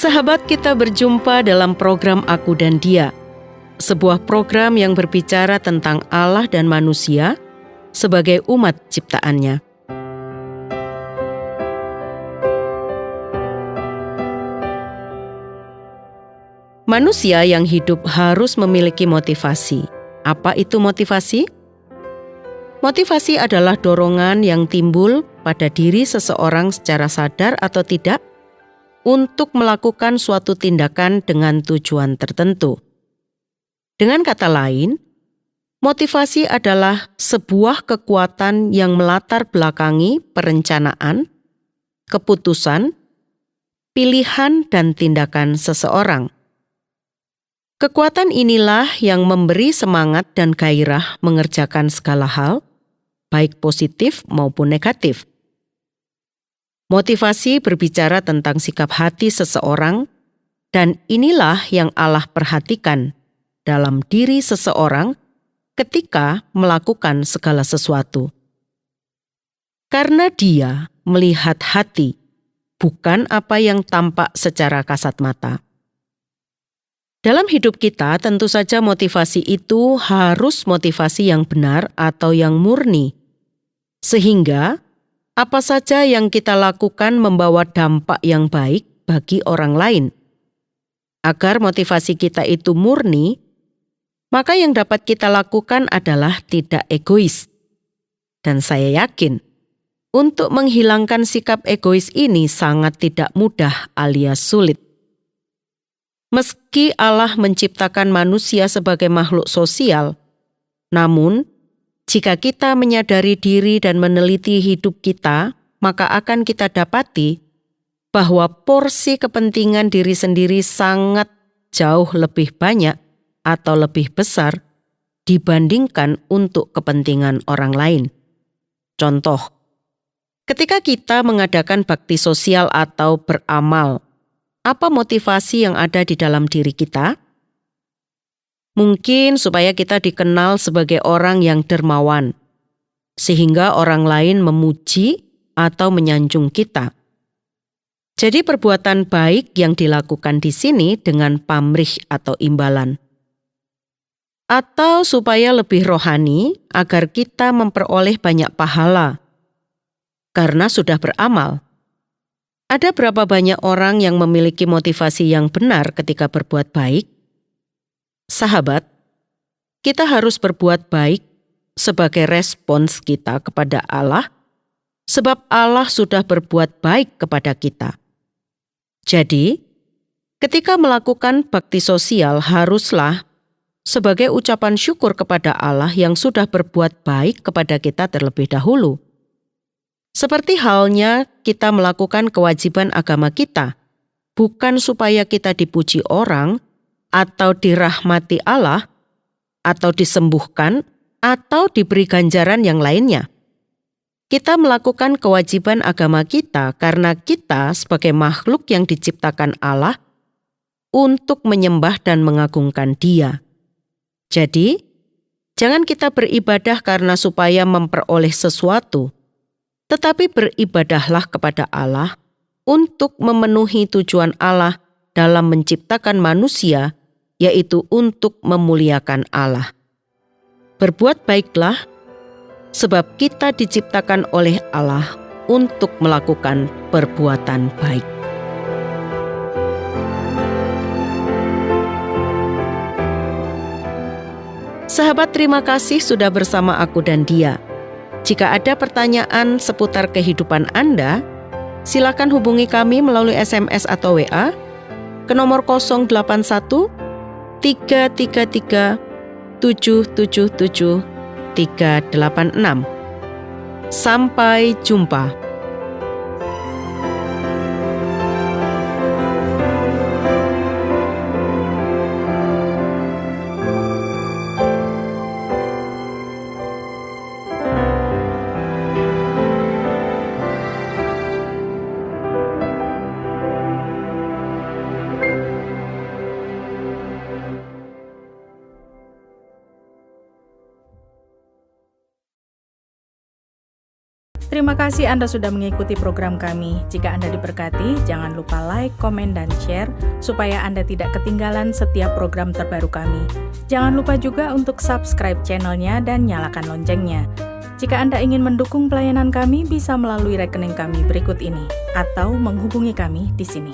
Sahabat, kita berjumpa dalam program Aku dan Dia, sebuah program yang berbicara tentang Allah dan manusia sebagai umat ciptaannya. Manusia yang hidup harus memiliki motivasi. Apa itu motivasi? Motivasi adalah dorongan yang timbul pada diri seseorang secara sadar atau tidak untuk melakukan suatu tindakan dengan tujuan tertentu. Dengan kata lain, motivasi adalah sebuah kekuatan yang melatar belakangi perencanaan, keputusan, pilihan, dan tindakan seseorang. Kekuatan inilah yang memberi semangat dan gairah mengerjakan segala hal, baik positif maupun negatif. Motivasi berbicara tentang sikap hati seseorang, dan inilah yang Allah perhatikan dalam diri seseorang ketika melakukan segala sesuatu. Karena Dia melihat hati, bukan apa yang tampak secara kasat mata. Dalam hidup kita, tentu saja motivasi itu harus motivasi yang benar atau yang murni, sehingga apa saja yang kita lakukan membawa dampak yang baik bagi orang lain. Agar motivasi kita itu murni, maka yang dapat kita lakukan adalah tidak egois. Dan saya yakin, untuk menghilangkan sikap egois ini sangat tidak mudah alias sulit. Meski Allah menciptakan manusia sebagai makhluk sosial, namun jika kita menyadari diri dan meneliti hidup kita, maka akan kita dapati bahwa porsi kepentingan diri sendiri sangat jauh lebih banyak atau lebih besar dibandingkan untuk kepentingan orang lain. Contoh, ketika kita mengadakan bakti sosial atau beramal, apa motivasi yang ada di dalam diri kita? Mungkin supaya kita dikenal sebagai orang yang dermawan, sehingga orang lain memuji atau menyanjung kita. Jadi perbuatan baik yang dilakukan di sini dengan pamrih atau imbalan. Atau supaya lebih rohani agar kita memperoleh banyak pahala, karena sudah beramal. Ada berapa banyak orang yang memiliki motivasi yang benar ketika berbuat baik? Sahabat, kita harus berbuat baik sebagai respons kita kepada Allah, sebab Allah sudah berbuat baik kepada kita. Jadi, ketika melakukan bakti sosial haruslah sebagai ucapan syukur kepada Allah yang sudah berbuat baik kepada kita terlebih dahulu. Seperti halnya kita melakukan kewajiban agama kita, bukan supaya kita dipuji orang, atau dirahmati Allah, atau disembuhkan, atau diberi ganjaran yang lainnya. Kita melakukan kewajiban agama kita karena kita sebagai makhluk yang diciptakan Allah untuk menyembah dan mengagungkan Dia. Jadi, jangan kita beribadah karena supaya memperoleh sesuatu, tetapi beribadahlah kepada Allah untuk memenuhi tujuan Allah dalam menciptakan manusia, yaitu untuk memuliakan Allah. Berbuat baiklah, sebab kita diciptakan oleh Allah untuk melakukan perbuatan baik. Sahabat, terima kasih sudah bersama Aku dan Dia. Jika ada pertanyaan seputar kehidupan Anda, silakan hubungi kami melalui SMS atau WA ke nomor 081 333 777 386. Sampai jumpa. Terima kasih Anda sudah mengikuti program kami. Jika Anda diberkati, jangan lupa like, komen, dan share supaya Anda tidak ketinggalan setiap program terbaru kami. Jangan lupa juga untuk subscribe channelnya dan nyalakan loncengnya. Jika Anda ingin mendukung pelayanan kami, bisa melalui rekening kami berikut ini atau menghubungi kami di sini.